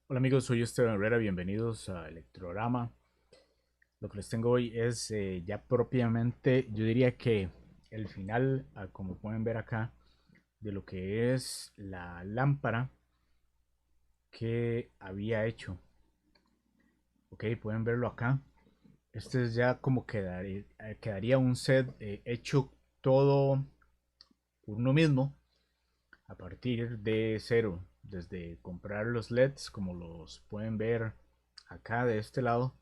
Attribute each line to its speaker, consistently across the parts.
Speaker 1: Hola amigos, soy Esteban Herrera, bienvenidos a Electrorama. Lo que les tengo hoy es ya propiamente, yo diría que el final, como pueden ver acá, de lo que es la lámpara que había hecho. Ok, pueden verlo acá. Este es ya como quedaría un set hecho todo por uno mismo a partir de cero. Desde comprar los LEDs, como los pueden ver acá de este lado.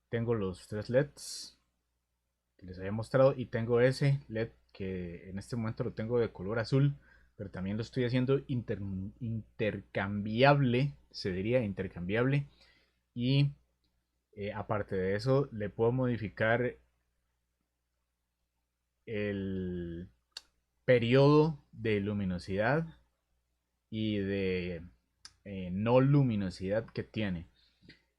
Speaker 1: Tengo los tres LEDs que les había mostrado y tengo ese LED que en este momento lo tengo de color azul, pero también lo estoy haciendo intercambiable, se diría intercambiable, y aparte de eso le puedo modificar el periodo de luminosidad y de no luminosidad que tiene.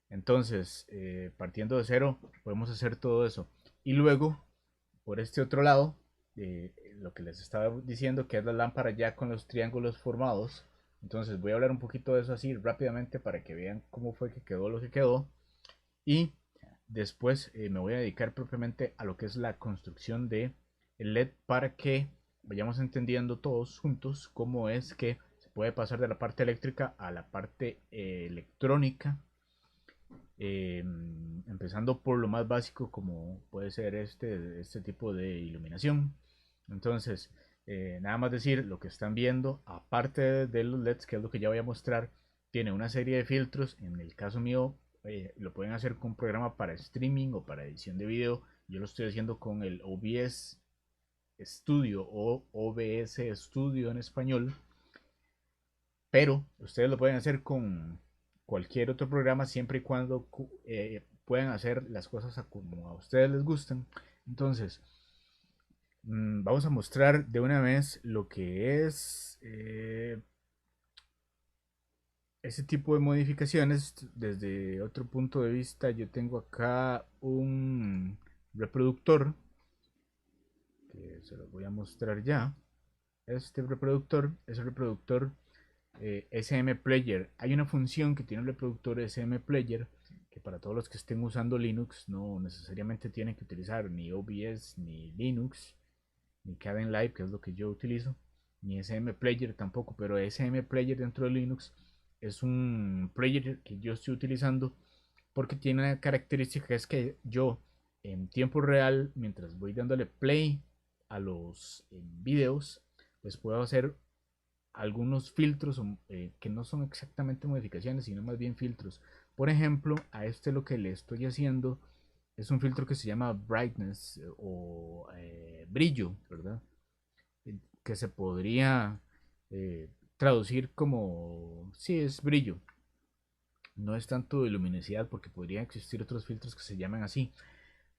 Speaker 1: Entonces, partiendo de cero, podemos hacer todo eso. Y luego, por este otro lado, lo que les estaba diciendo, que es la lámpara ya con los triángulos formados. Entonces, voy a hablar un poquito de eso así rápidamente para que vean cómo fue que quedó lo que quedó. Y después me voy a dedicar propiamente a lo que es la construcción de el LED para que vayamos entendiendo todos juntos cómo es que se puede pasar de la parte eléctrica a la parte electrónica, empezando por lo más básico como puede ser este tipo de iluminación. Entonces, nada más decir, lo que están viendo, aparte de los LEDs, que es lo que ya voy a mostrar, tiene una serie de filtros. En el caso mío, lo pueden hacer con un programa para streaming o para edición de video. Yo lo estoy haciendo con el OBS Studio o OBS Studio en español, pero ustedes lo pueden hacer con cualquier otro programa siempre y cuando puedan hacer las cosas como a ustedes les gustan. Entonces, vamos a mostrar de una vez lo que es ese tipo de modificaciones desde otro punto de vista. Yo tengo acá un reproductor que se lo voy a mostrar ya. Este reproductor es el reproductor SM Player. Hay una función que tiene el reproductor SM Player que para todos los que estén usando Linux no necesariamente tienen que utilizar ni OBS ni Linux ni Kdenlive, que es lo que yo utilizo, ni SM Player tampoco, pero SM Player dentro de Linux es un player que yo estoy utilizando porque tiene una característica que es que yo en tiempo real, mientras voy dándole play a los videos, les puedo hacer algunos filtros que no son exactamente modificaciones, sino más bien filtros. Por ejemplo, a este lo que le estoy haciendo es un filtro que se llama brightness o brillo, ¿verdad? Que se podría traducir como, sí, es brillo. No es tanto de luminosidad porque podrían existir otros filtros que se llaman así.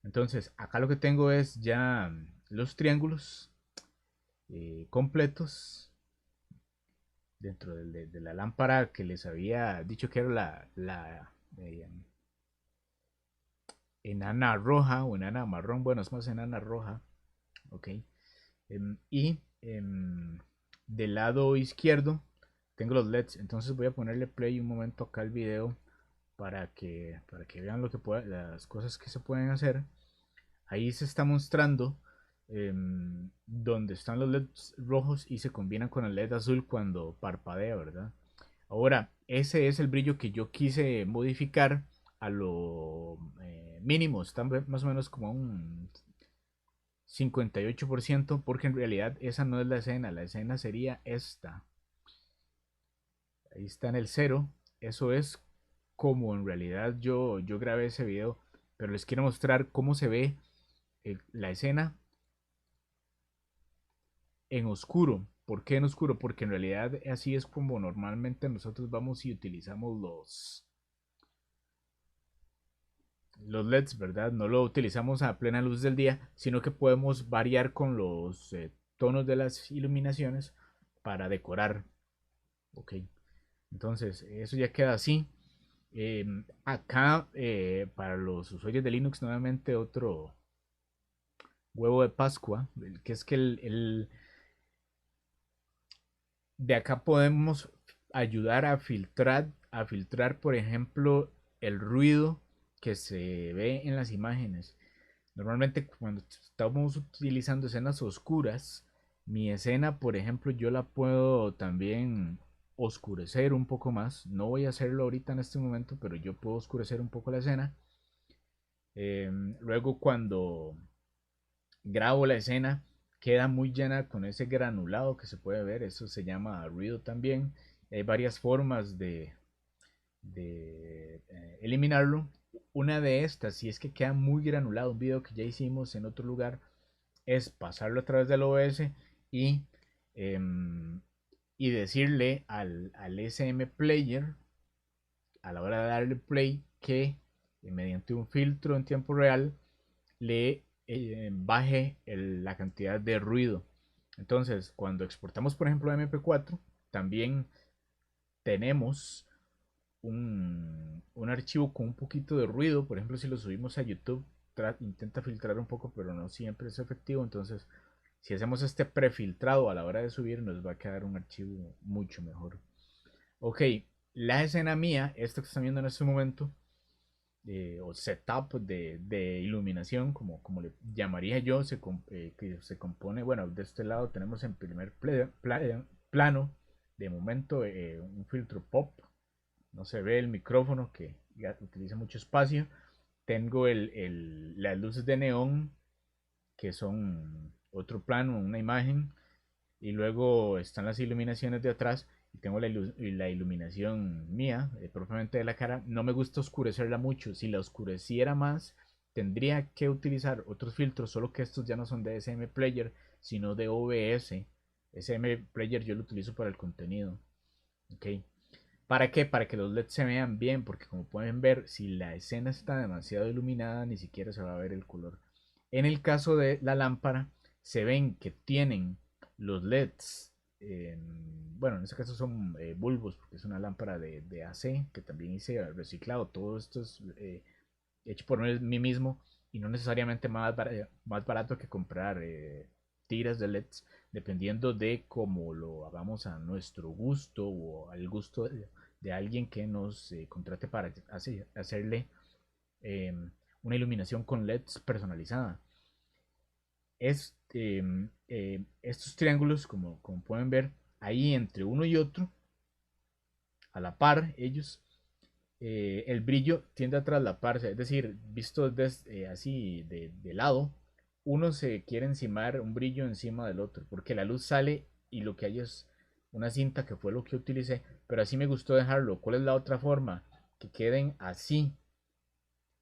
Speaker 1: Entonces, acá lo que tengo es ya los triángulos completos dentro de la lámpara que les había dicho que era la enana roja o enana marrón. Bueno, es más enana roja. Ok. Y del lado izquierdo tengo los LEDs. Entonces voy a ponerle play un momento acá al video para que vean las cosas que se pueden hacer. Ahí se está mostrando donde están los LEDs rojos y se combinan con el LED azul cuando parpadea, ¿verdad? Ahora, ese es el brillo que yo quise modificar a lo mínimo. Está más o menos como a un 58%, porque en realidad esa no es la escena sería esta. Ahí está en el cero. Eso es como en realidad yo grabé ese video, pero les quiero mostrar cómo se ve la escena en oscuro. ¿Por qué en oscuro? Porque en realidad así es como normalmente nosotros vamos y utilizamos los LEDs, ¿verdad? No lo utilizamos a plena luz del día, sino que podemos variar con los tonos de las iluminaciones para decorar. Ok, entonces eso ya queda así. Acá, para los usuarios de Linux, nuevamente otro huevo de Pascua, que es que de acá podemos ayudar a filtrar a filtrar, por ejemplo, el ruido que se ve en las imágenes. Normalmente cuando estamos utilizando escenas oscuras, mi escena, por ejemplo, yo la puedo también oscurecer un poco más. No voy a hacerlo ahorita en este momento, pero yo puedo oscurecer un poco la escena. Luego cuando grabo la escena, queda muy llena con ese granulado que se puede ver. Eso se llama ruido también. Hay varias formas de eliminarlo. Una de estas, si es que queda muy granulado, un video que ya hicimos en otro lugar, es pasarlo a través del OBS y, em, y decirle al SM Player a la hora de darle play que mediante un filtro en tiempo real le baje la cantidad de ruido. Entonces, cuando exportamos, por ejemplo, MP4, también tenemos un archivo con un poquito de ruido. Por ejemplo, si lo subimos a YouTube, intenta filtrar un poco, pero no siempre es efectivo. Entonces, si hacemos este prefiltrado a la hora de subir, nos va a quedar un archivo mucho mejor. Ok, la escena mía, esto que están viendo en este momento, o setup de iluminación, como le llamaría yo, que se compone, bueno, de este lado tenemos en primer plano, de momento, un filtro pop. No se ve el micrófono que utiliza mucho espacio. Tengo las luces de neón, que son otro plano, una imagen. Y luego están las iluminaciones de atrás. Y tengo la iluminación mía, propiamente de la cara. No me gusta oscurecerla mucho. Si la oscureciera más, tendría que utilizar otros filtros. Solo que estos ya no son de SM Player, sino de OBS. SM Player yo lo utilizo para el contenido. Ok. ¿Para qué? Para que los LEDs se vean bien, porque como pueden ver, si la escena está demasiado iluminada, ni siquiera se va a ver el color. En el caso de la lámpara, se ven que tienen los LEDs, bueno, en este caso son bulbos, porque es una lámpara de AC, que también hice reciclado. Todo esto es hecho por mí mismo y no necesariamente más barato que comprar tiras de LEDs, dependiendo de cómo lo hagamos a nuestro gusto o al gusto de alguien que nos contrate para hacerle eh, una iluminación con LEDs personalizada. Estos triángulos, como pueden ver, ahí entre uno y otro, a la par, ellos, el brillo tiende a traslaparse, es decir, visto así de lado, uno se quiere encimar un brillo encima del otro, porque la luz sale y lo que hay es una cinta que fue lo que utilicé, pero así me gustó dejarlo. ¿Cuál es la otra forma? Que queden así.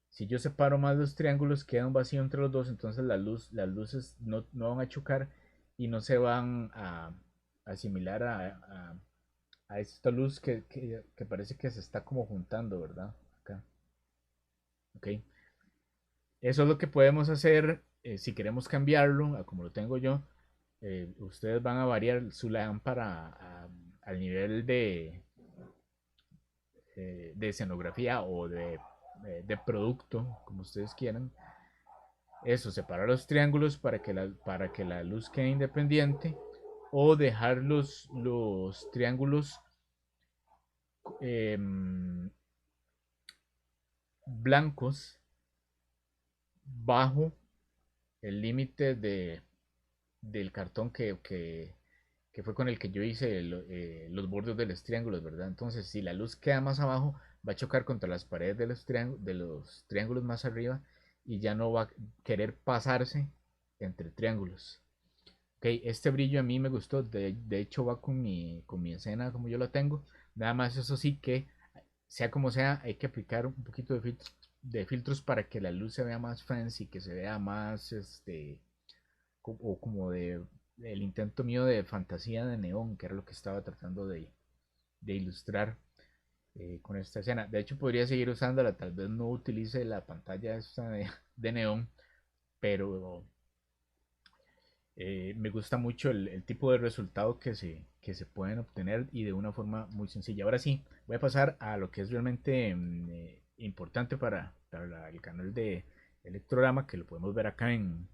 Speaker 1: Si yo separo más los triángulos, queda un vacío entre los dos, entonces las luces no van a chocar y no se van a asimilar a esta luz que parece que se está como juntando, ¿verdad? Acá. Ok. Eso es lo que podemos hacer si queremos cambiarlo a como lo tengo yo. Ustedes van a variar su lámpara al nivel de escenografía o de producto, como ustedes quieran. Eso, separar los triángulos para que la luz quede independiente o dejar los triángulos em, blancos bajo el límite del cartón que fue con el que yo hice los bordes de los triángulos, ¿verdad? Entonces, si la luz queda más abajo, va a chocar contra las paredes de los triángulos más arriba y ya no va a querer pasarse entre triángulos. Ok, este brillo a mí me gustó, de hecho va con mi escena como yo la tengo. Nada más eso sí que, sea como sea, hay que aplicar un poquito de filtros para que la luz se vea más fancy, que se vea más, o como el intento mío de fantasía de neón, que era lo que estaba tratando de ilustrar con esta escena. De hecho, podría seguir usándola, tal vez no utilice la pantalla esta de neón, pero me gusta mucho el tipo de resultado que se pueden obtener y de una forma muy sencilla. Ahora sí, voy a pasar a lo que es realmente importante para el canal de Electrograma, que lo podemos ver acá en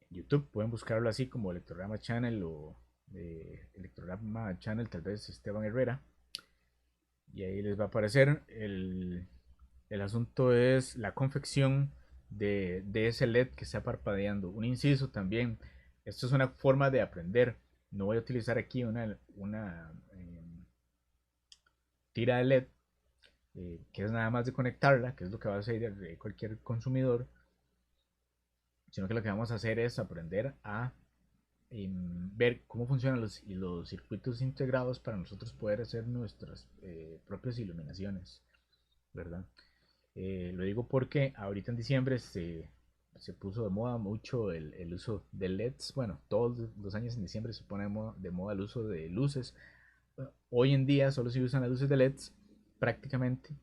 Speaker 1: YouTube. Pueden buscarlo así como Electrograma Channel o Electrograma Channel, tal vez Esteban Herrera. y ahí les va a aparecer. El asunto es la confección de ese LED que está parpadeando. Un inciso también, esto es una forma de aprender. No voy a utilizar aquí una tira de LED, que es nada más de conectarla, que es lo que va a hacer cualquier consumidor, sino que lo que vamos a hacer es aprender a ver cómo funcionan los circuitos integrados para nosotros poder hacer nuestras propias iluminaciones, ¿verdad? Lo digo porque ahorita en diciembre se puso de moda mucho el uso de LEDs. Bueno, todos los años en diciembre se pone de moda el uso de luces. Hoy en día solo se usan las luces de LEDs prácticamente,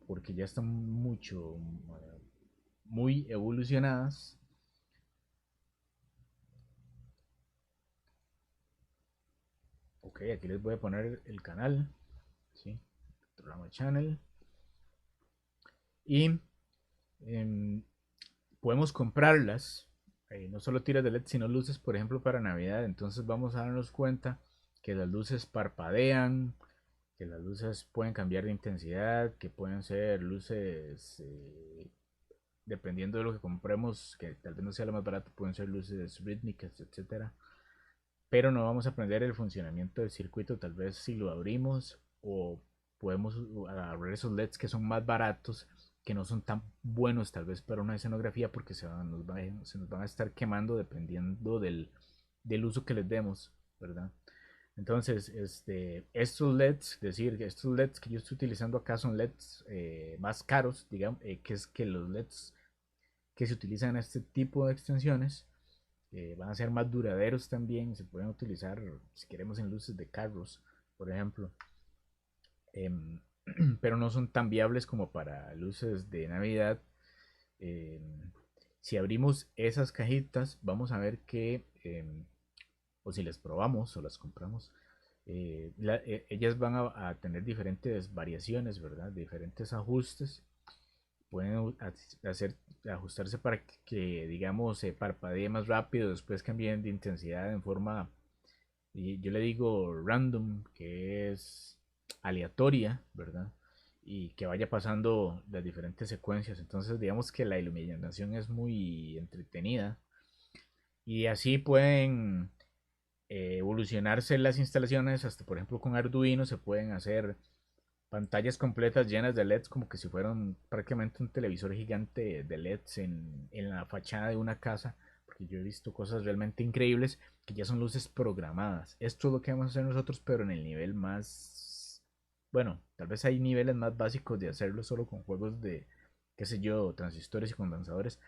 Speaker 1: porque ya están muy evolucionadas. Ok, aquí les voy a poner el canal, ¿sí? Programa Channel. Y em, podemos comprarlas, no solo tiras de LED, sino luces, por ejemplo, para Navidad. Entonces vamos a darnos cuenta que las luces parpadean, que las luces pueden cambiar de intensidad, que pueden ser luces, dependiendo de lo que compremos, que tal vez no sea lo más barato, pueden ser luces rítmicas, etcétera. Pero no vamos a aprender el funcionamiento del circuito, tal vez si lo abrimos, o podemos agarrar esos LEDs que son más baratos, que no son tan buenos tal vez para una escenografía, porque se nos van a estar quemando dependiendo del uso que les demos, ¿verdad? Entonces, estos LEDs, decir, estos LEDs que yo estoy utilizando acá son LEDs más caros, digamos, que es que los LEDs que se utilizan en este tipo de extensiones van a ser más duraderos también. Se pueden utilizar si queremos en luces de carros, por ejemplo. Em, pero no son tan viables como para luces de Navidad. Em, si abrimos esas cajitas, vamos a ver que, o si las probamos o las compramos, ellas van a tener diferentes variaciones, ¿verdad? Diferentes ajustes. Pueden hacer, ajustarse para que, digamos, se parpadee más rápido, después cambien de intensidad en forma, y yo le digo random, que es aleatoria, ¿verdad? Y que vaya pasando las diferentes secuencias. Entonces, digamos que la iluminación es muy entretenida. Y así pueden evolucionarse las instalaciones, hasta por ejemplo con Arduino se pueden hacer pantallas completas llenas de LEDs, como que si fueran prácticamente un televisor gigante de LEDs en la fachada de una casa, porque yo he visto cosas realmente increíbles que ya son luces programadas. Esto es lo que vamos a hacer nosotros, pero en el nivel más, bueno, tal vez hay niveles más básicos de hacerlo solo con juegos de, qué sé yo, transistores y condensadores,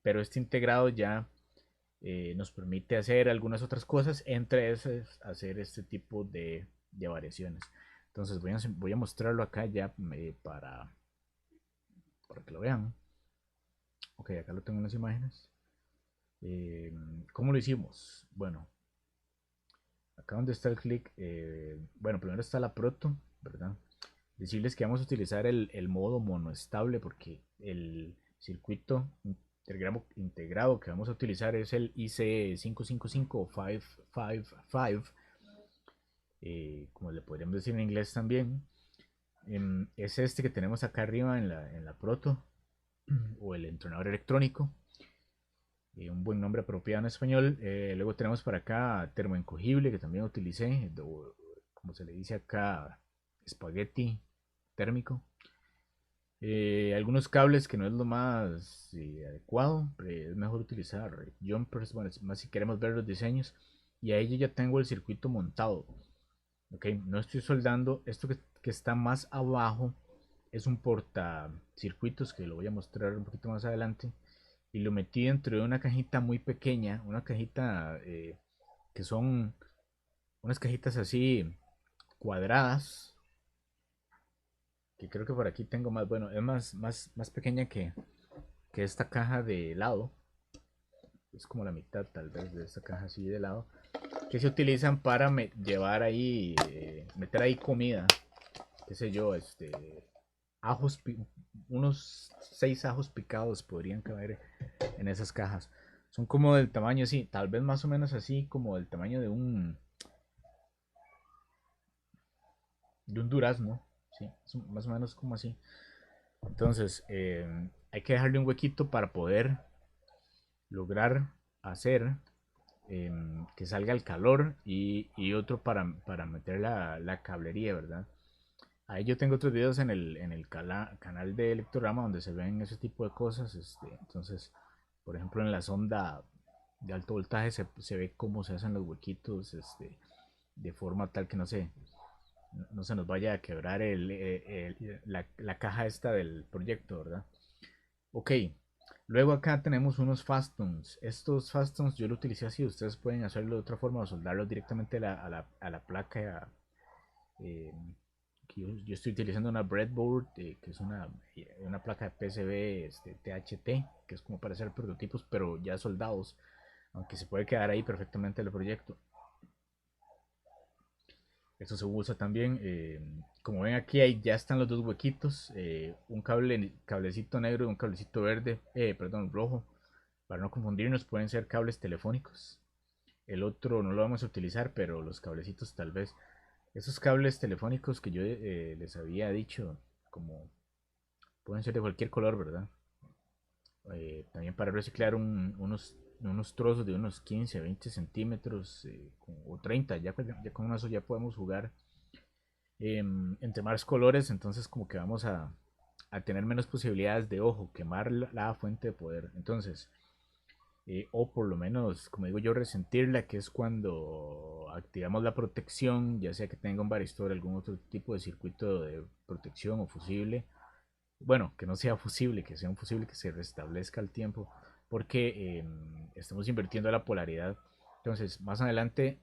Speaker 1: pero este integrado ya nos permite hacer algunas otras cosas, entre esas hacer este tipo de variaciones. Entonces voy a mostrarlo acá ya para que lo vean. Ok, acá lo tengo en las imágenes. Eh, ¿Cómo lo hicimos? Bueno, acá donde está el clic, bueno, primero está la proto, ¿verdad? Decirles que vamos a utilizar el modo monoestable porque el circuito integrado que vamos a utilizar es el IC555 o 555, como le podríamos decir en inglés también. Es este que tenemos acá arriba en la proto, o el entrenador electrónico, un buen nombre apropiado en español. Luego tenemos para acá termoencogible, que también utilicé, como se le dice acá, espagueti térmico. Algunos cables que no es lo más adecuado, es mejor utilizar jumpers, bueno, más si queremos ver los diseños. Y ahí yo ya tengo el circuito montado. Ok, no estoy soldando. Esto que está más abajo es un portacircuitos que lo voy a mostrar un poquito más adelante. Y lo metí dentro de una cajita muy pequeña, una cajita que son unas cajitas así cuadradas, que creo que por aquí tengo más, bueno, es más pequeña que esta caja de lado. Es como la mitad tal vez de esta caja así de lado, que se utilizan para llevar ahí, meter ahí comida, qué sé yo, ajos, unos 6 ajos picados podrían caber en esas cajas. Son como del tamaño así, tal vez más o menos así, como del tamaño de de un durazno, ¿sí? Es más o menos como así. Entonces, hay que dejarle un huequito para poder lograr hacer que salga el calor y otro para meter la cablería, ¿verdad? Ahí yo tengo otros videos en el canal de Electrorama donde se ven ese tipo de cosas. Entonces, por ejemplo, en la sonda de alto voltaje se ve cómo se hacen los huequitos de forma tal que no se nos vaya a quebrar la caja esta del proyecto, ¿verdad? Ok, luego acá tenemos unos fastons. Estos fastons yo lo utilicé así, ustedes pueden hacerlo de otra forma o soldarlos directamente a la placa. eh, yo estoy utilizando una breadboard, que es una placa de PCB THT, que es como para hacer prototipos, pero ya soldados, aunque se puede quedar ahí perfectamente el proyecto. Eso se usa también. Como ven aquí, ahí ya están los dos huequitos. Un cablecito negro y un cablecito verde, perdón, rojo. Para no confundirnos, pueden ser cables telefónicos. El otro no lo vamos a utilizar, pero los cablecitos tal vez. Esos cables telefónicos que yo les había dicho, como pueden ser de cualquier color, ¿verdad? También para reciclar unos trozos de unos 15, 20 centímetros o 30, ya con eso ya podemos jugar entre más colores, entonces como que vamos a tener menos posibilidades de ojo, quemar la fuente de poder. Entonces, o por lo menos, como digo yo, resentirla, que es cuando activamos la protección, ya sea que tenga un varistor, algún otro tipo de circuito de protección o fusible. Bueno, que no sea fusible, que sea un fusible que se restablezca al tiempo, porque estamos invirtiendo la polaridad. Entonces, más adelante,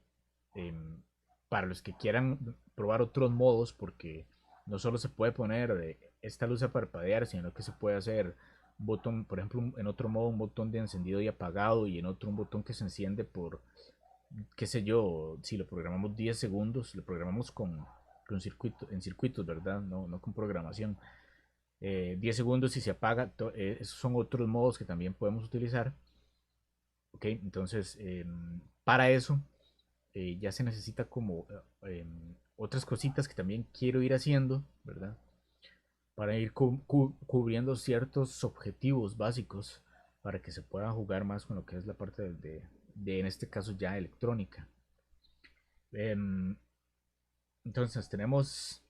Speaker 1: em, para los que quieran probar otros modos, porque no solo se puede poner esta luz a parpadear, sino que se puede hacer un botón, por ejemplo, en otro modo un botón de encendido y apagado, y en otro un botón que se enciende por, qué sé yo, si lo programamos 10 segundos, lo programamos en circuitos, ¿verdad? No con programación. 10 segundos y se apaga. Esos son otros modos que también podemos utilizar. Ok, entonces para eso ya se necesita como otras cositas que también quiero ir haciendo, ¿verdad? Para ir cubriendo ciertos objetivos básicos para que se pueda jugar más con lo que es la parte en este caso ya electrónica. Em, entonces tenemos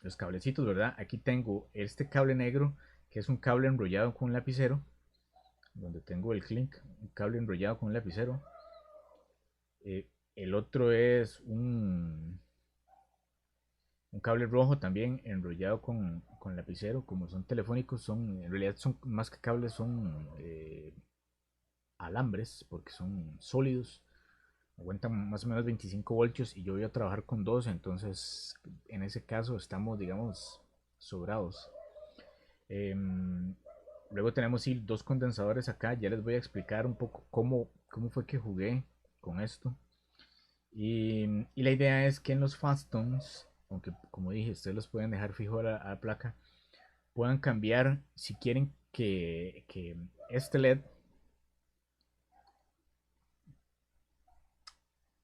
Speaker 1: los cablecitos, ¿verdad? Aquí tengo este cable negro, que es un cable enrollado con un lapicero, donde tengo el clink, un cable enrollado con un lapicero. El otro es un cable rojo también enrollado con lapicero. Como son telefónicos, en realidad son más que cables, son alambres, porque son sólidos, aguantan más o menos 25 voltios y yo voy a trabajar con 12, entonces en ese caso estamos, digamos, sobrados. Em, Luego tenemos sí, dos condensadores acá. Ya les voy a explicar un poco cómo fue que jugué con esto. Y la idea es que en los Fastons, aunque como dije, ustedes los pueden dejar fijo a la placa, puedan cambiar si quieren que este LED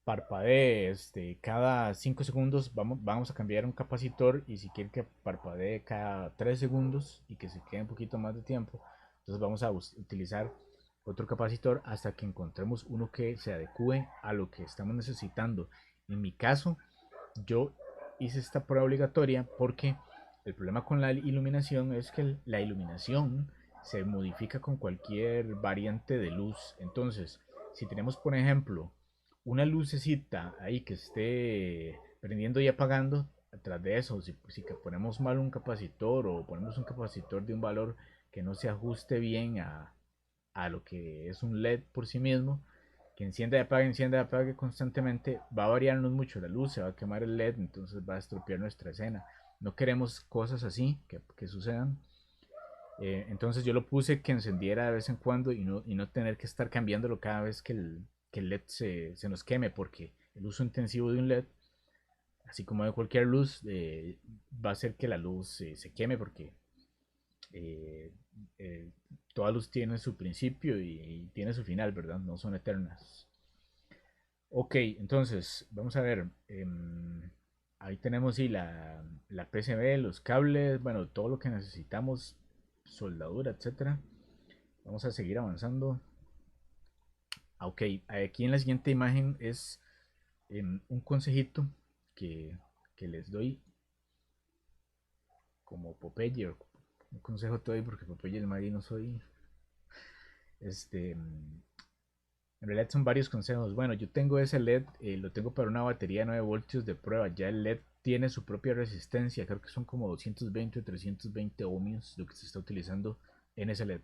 Speaker 1: parpadee cada 5 segundos. Vamos a cambiar un capacitor, y si quieren que parpadee cada 3 segundos y que se quede un poquito más de tiempo, entonces vamos a utilizar otro capacitor hasta que encontremos uno que se adecue a lo que estamos necesitando. En mi caso, yo hice esta prueba obligatoria porque el problema con la iluminación es que la iluminación se modifica con cualquier variante de luz. Entonces, si tenemos, por ejemplo, una lucecita ahí que esté prendiendo y apagando, atrás de eso, si ponemos mal un capacitor o ponemos un capacitor de un valor que no se ajuste bien a lo que es un LED por sí mismo, que encienda y apague constantemente, va a variarnos mucho la luz, se va a quemar el LED, entonces va a estropear nuestra escena. No queremos cosas así que sucedan. Entonces yo lo puse que encendiera de vez en cuando y no tener que estar cambiándolo cada vez que el LED se nos queme, porque el uso intensivo de un LED, así como de cualquier luz, va a hacer que la luz se queme, porque eh, eh, toda luz tiene su principio y tiene su final, ¿verdad? No son eternas. Ok, entonces, vamos a ver. ahí tenemos sí, la PCB, los cables, bueno, todo lo que necesitamos, soldadura, etcétera. Vamos a seguir avanzando. Ok, aquí en la siguiente imagen es un consejito que, que les doy como Popeye. Un consejo te doy porque Popeye el marino soy. En realidad son varios consejos. Bueno, yo tengo ese LED, lo tengo para una batería de 9 voltios de prueba. Ya el LED tiene su propia resistencia. Creo que son como 220 o 320 ohmios lo que se está utilizando en ese LED.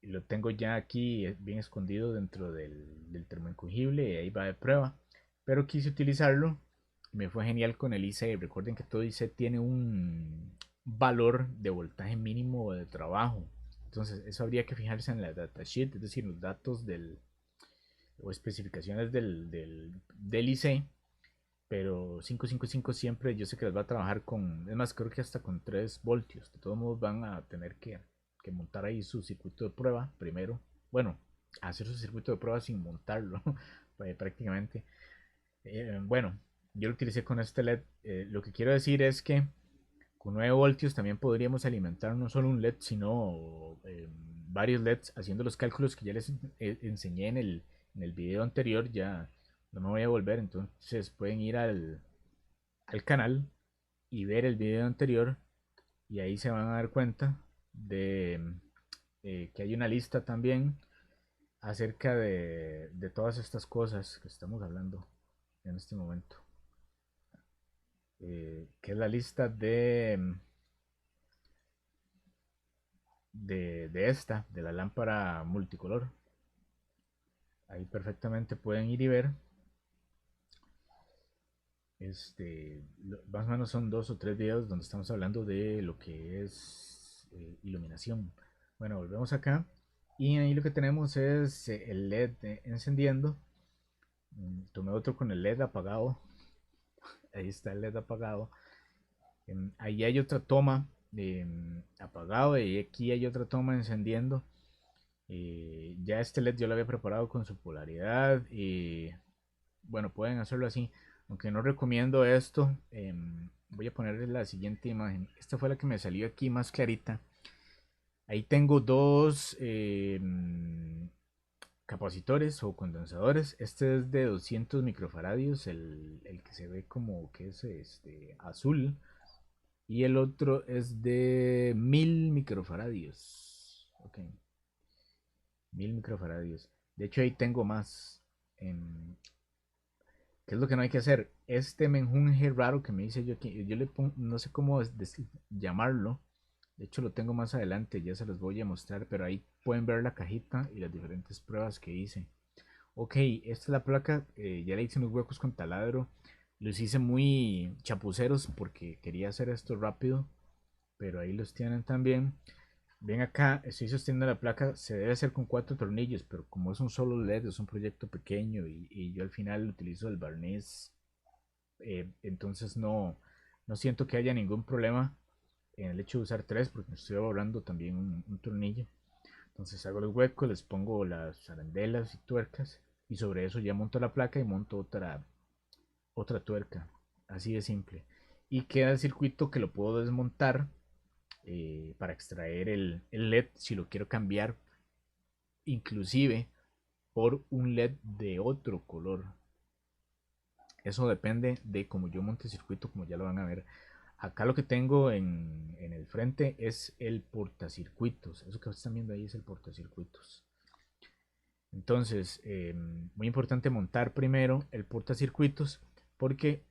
Speaker 1: Lo tengo ya aquí bien escondido dentro del termoencogible y ahí va de prueba. Pero quise utilizarlo. Me fue genial con el IC. Recuerden que todo IC tiene un valor de voltaje mínimo de trabajo. Entonces, eso habría que fijarse en la datasheet, es decir, los datos o especificaciones del IC. Pero 555 siempre yo sé que les va a trabajar con, es más, creo que hasta con 3 voltios. De todos modos van a tener que montar ahí su circuito de prueba primero. Bueno, hacer su circuito de prueba sin montarlo prácticamente. Bueno, yo lo utilicé con este LED. Lo que quiero decir es que con 9 voltios también podríamos alimentar no solo un LED, sino varios LEDs haciendo los cálculos que ya les enseñé en el video anterior. Ya no me voy a volver, entonces pueden ir al canal y ver el video anterior y ahí se van a dar cuenta de que hay una lista también acerca de todas estas cosas que estamos hablando en este momento. Que es la lista de la lámpara multicolor. Ahí perfectamente pueden ir y ver. Más o menos son 2 o 3 videos donde estamos hablando de lo que es iluminación. Bueno, volvemos acá. Y ahí lo que tenemos es el LED encendiendo. Tomé otro con el LED apagado. Ahí está el LED apagado. Ahí hay otra toma apagado y aquí hay otra toma encendiendo. Ya este LED yo lo había preparado con su polaridad y bueno, pueden hacerlo así. Aunque no recomiendo esto, voy a ponerles la siguiente imagen. Esta fue la que me salió aquí más clarita. Ahí tengo dos capacitores o condensadores. Este es de 200 microfaradios, el que se ve como que es azul. Y el otro es de 1000 microfaradios. Ok, 1000 microfaradios. De hecho, ahí tengo más. ¿Qué es lo que no hay que hacer? Este menjunje raro que me dice yo aquí, yo le pongo, no sé cómo llamarlo. De hecho, lo tengo más adelante, ya se los voy a mostrar, pero ahí pueden ver la cajita y las diferentes pruebas que hice. Ok, esta es la placa, ya le hice unos huecos con taladro. Los hice muy chapuceros porque quería hacer esto rápido, pero ahí los tienen también. Ven acá, estoy sosteniendo la placa, se debe hacer con 4 tornillos, pero como es un solo LED, es un proyecto pequeño y yo al final utilizo el barniz, entonces no siento que haya ningún problema en el hecho de usar tres, porque estoy ahorrando también un tornillo. Entonces hago los huecos, les pongo las arandelas y tuercas y sobre eso ya monto la placa y monto otra tuerca, así de simple. Y queda el circuito que lo puedo desmontar para extraer el LED si lo quiero cambiar, inclusive por un LED de otro color. Eso depende de cómo yo monte el circuito, como ya lo van a ver. Acá lo que tengo en el frente es el portacircuitos. Eso que están viendo ahí es el portacircuitos. Entonces, muy importante montar primero el portacircuitos porque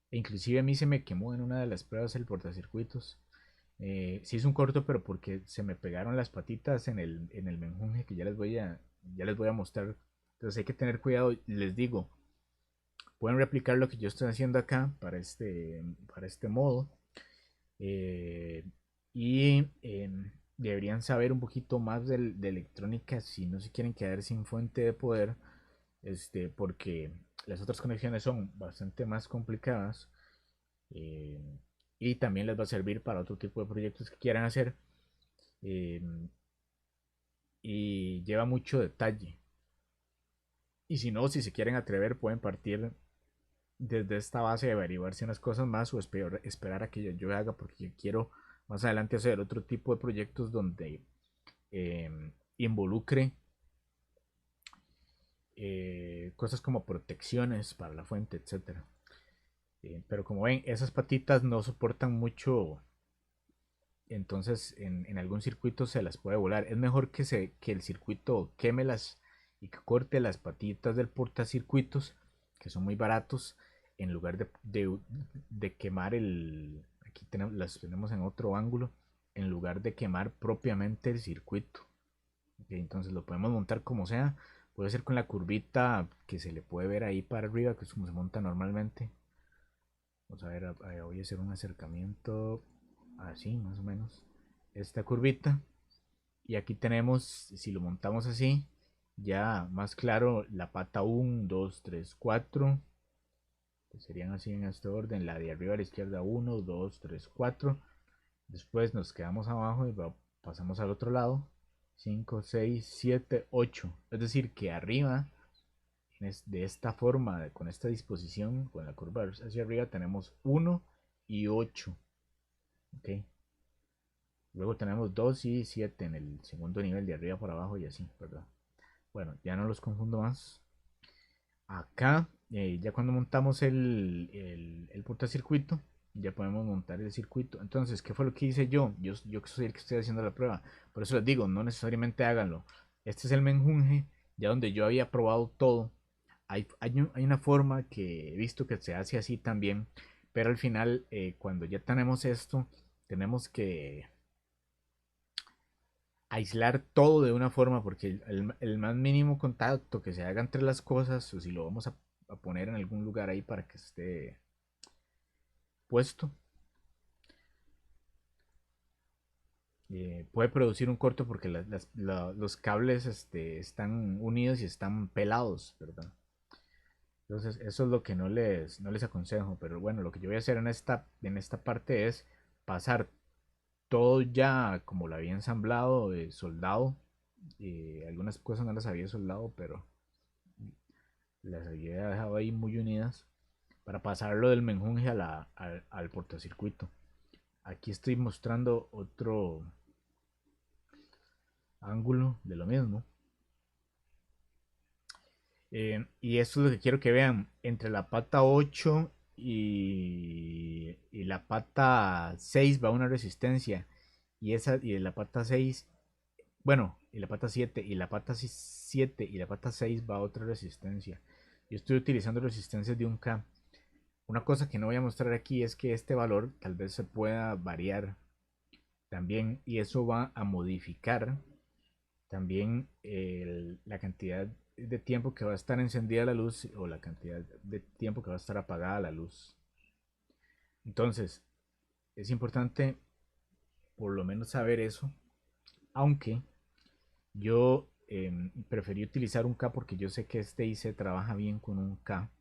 Speaker 1: inclusive a mí se me quemó en una de las pruebas el portacircuitos. Sí es un corto, pero porque se me pegaron las patitas en el menjunje que ya les voy a mostrar. Entonces hay que tener cuidado. Les digo, pueden replicar lo que yo estoy haciendo acá para este modo. eh, y deberían saber un poquito más de electrónica si no se quieren quedar sin fuente de poder. Porque las otras conexiones son bastante más complicadas. eh, y también les va a servir para otro tipo de proyectos que quieran hacer. eh, y lleva mucho detalle. Y si no, si se quieren atrever, pueden partir desde esta base de averiguar si unas cosas más o esperar a que yo haga porque yo quiero más adelante hacer otro tipo de proyectos donde involucre cosas como protecciones para la fuente, etcétera. Pero como ven, esas patitas no soportan mucho, entonces en algún circuito se las puede volar. Es mejor que el circuito queme y que corte las patitas del portacircuitos, que son muy baratos, en lugar de quemar aquí las tenemos en otro ángulo, en lugar de quemar propiamente el circuito. Okay, entonces lo podemos montar como sea. Puede ser con la curvita que se le puede ver ahí para arriba, que es como se monta normalmente. Vamos a ver, voy a hacer un acercamiento así, más o menos. Esta curvita. Y aquí tenemos, si lo montamos así, ya más claro la pata 1, 2, 3, 4. Que serían así en este orden. La de arriba a la izquierda 1, 2, 3, 4. Después nos quedamos abajo y pasamos al otro lado. 5, 6, 7, 8. Es decir, que arriba, de esta forma, con esta disposición, con la curva hacia arriba, tenemos 1 y 8. ¿Ok? Luego tenemos 2 y 7 en el segundo nivel, de arriba para abajo y así, ¿verdad? Bueno, ya no los confundo más. Acá, ya cuando montamos el portacircuito, ya podemos montar el circuito. Entonces, ¿qué fue lo que hice yo? Yo que soy el que estoy haciendo la prueba. Por eso les digo, no necesariamente háganlo. Este es el menjunje, ya donde yo había probado todo. Hay una forma que he visto que se hace así también, pero al final, cuando ya tenemos esto, tenemos que aislar todo de una forma, porque el más mínimo contacto que se haga entre las cosas, o si lo vamos a poner en algún lugar ahí para que esté puesto, puede producir un corto porque los cables están unidos y están pelados, ¿verdad? Entonces, eso es lo que no les aconsejo. Pero bueno, lo que yo voy a hacer en esta parte es pasar todo ya como lo había ensamblado, soldado. Algunas cosas no las había soldado, pero las había dejado ahí muy unidas para pasarlo del menjunje al portacircuito. Aquí estoy mostrando otro ángulo de lo mismo. Y esto es lo que quiero que vean. Entre la pata 8 y la pata 6 va una resistencia. Y de la pata 6, bueno, y la pata 7 y la pata 7 y la pata 6 va otra resistencia. Yo estoy utilizando resistencias de 1K. Una cosa que no voy a mostrar aquí es que este valor tal vez se pueda variar también, y eso va a modificar también la cantidad de tiempo que va a estar encendida la luz o la cantidad de tiempo que va a estar apagada la luz. Entonces, es importante por lo menos saber eso, aunque yo preferí utilizar un K porque yo sé que este IC trabaja bien con un K.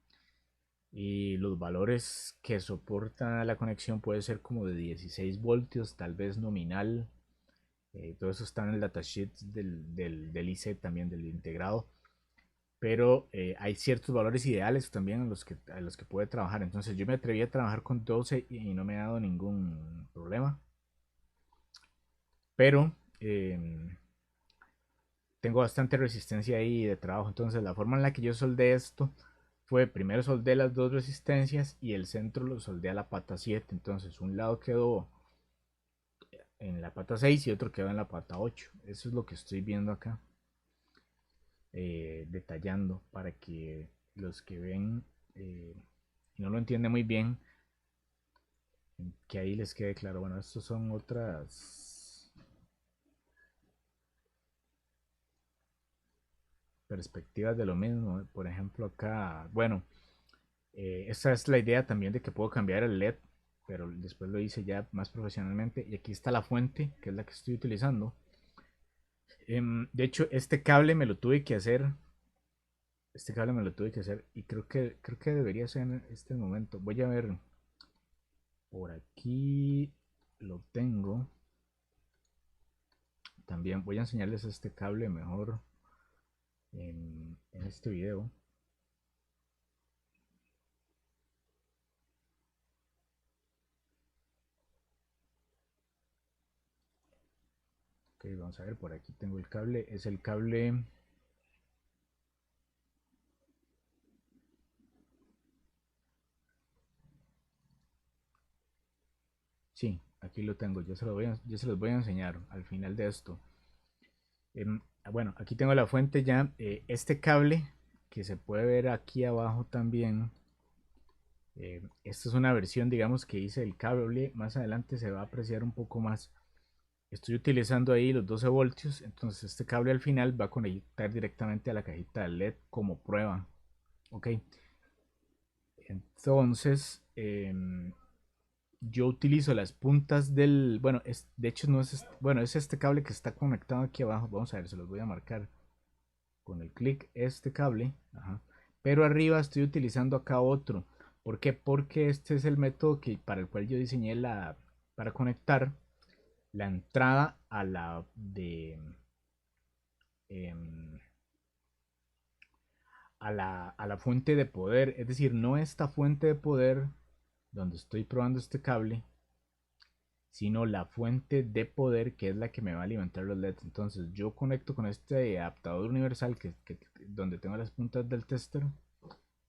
Speaker 1: Y los valores que soporta la conexión puede ser como de 16 voltios, tal vez nominal. Todo eso está en el datasheet del IC también, del integrado. Pero hay ciertos valores ideales también a los que puede trabajar. Entonces yo me atreví a trabajar con 12 y no me ha dado ningún problema. Pero tengo bastante resistencia ahí de trabajo. Entonces la forma en la que yo soldé esto fue: primero soldé las dos resistencias y el centro lo soldé a la pata 7. Entonces un lado quedó en la pata 6 y otro quedó en la pata 8. Eso es lo que estoy viendo acá, detallando para que los que ven y no lo entienden muy bien, que ahí les quede claro. Bueno, estos son otras perspectivas de lo mismo. Por ejemplo, acá, bueno, esta es la idea también de que puedo cambiar el LED, pero después lo hice ya más profesionalmente. Y aquí está la fuente, que es la que estoy utilizando. De hecho, este cable me lo tuve que hacer y creo que debería ser en este momento. Voy a ver, por aquí lo tengo. También voy a enseñarles este cable mejor en este video. Ok, vamos a ver, por aquí tengo el cable, es el cable. Sí, aquí lo tengo, yo se los voy a enseñar al final de esto. Bueno, aquí tengo la fuente ya. Este cable que se puede ver aquí abajo también. Esta es una versión, digamos, que hice el cable. Más adelante se va a apreciar un poco más. Estoy utilizando ahí los 12 voltios. Entonces este cable al final va a conectar directamente a la cajita de LED como prueba. Ok. Entonces, yo utilizo las puntas del, bueno, de hecho no es bueno, es este cable que está conectado aquí abajo. Vamos a ver, se los voy a marcar con el clic este cable. Ajá. Pero arriba estoy utilizando acá otro. ¿Por qué? Porque este es el método para el cual yo diseñé para conectar la entrada a em, a la fuente de poder. Es decir, no esta fuente de poder donde estoy probando este cable, sino la fuente de poder que es la que me va a alimentar los LEDs. Entonces yo conecto con este adaptador universal donde tengo las puntas del tester,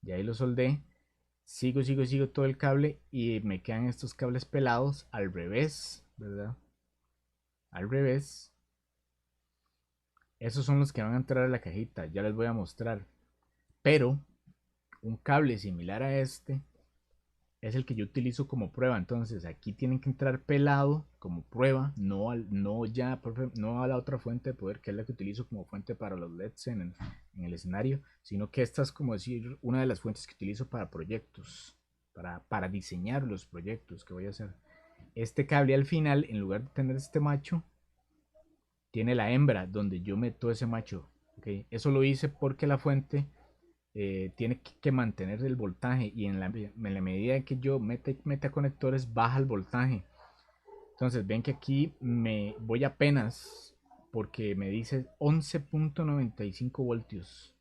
Speaker 1: y ahí lo soldé. Sigo todo el cable y me quedan estos cables pelados al revés, ¿verdad? Al revés. Esos son los que van a entrar a la cajita, ya les voy a mostrar. Pero un cable similar a este es el que yo utilizo como prueba. Entonces aquí tienen que entrar pelado como prueba, no a la otra fuente de poder que es la que utilizo como fuente para los LEDs en el escenario, sino que esta es como decir una de las fuentes que utilizo para proyectos, para diseñar los proyectos que voy a hacer. Este cable al final, en lugar de tener este macho, tiene la hembra donde yo meto ese macho. ¿Okay? Eso lo hice porque la fuente tiene que mantener el voltaje, y en la medida que yo meta conectores baja el voltaje. Entonces ven que aquí me voy apenas porque me dice 11.95 voltios.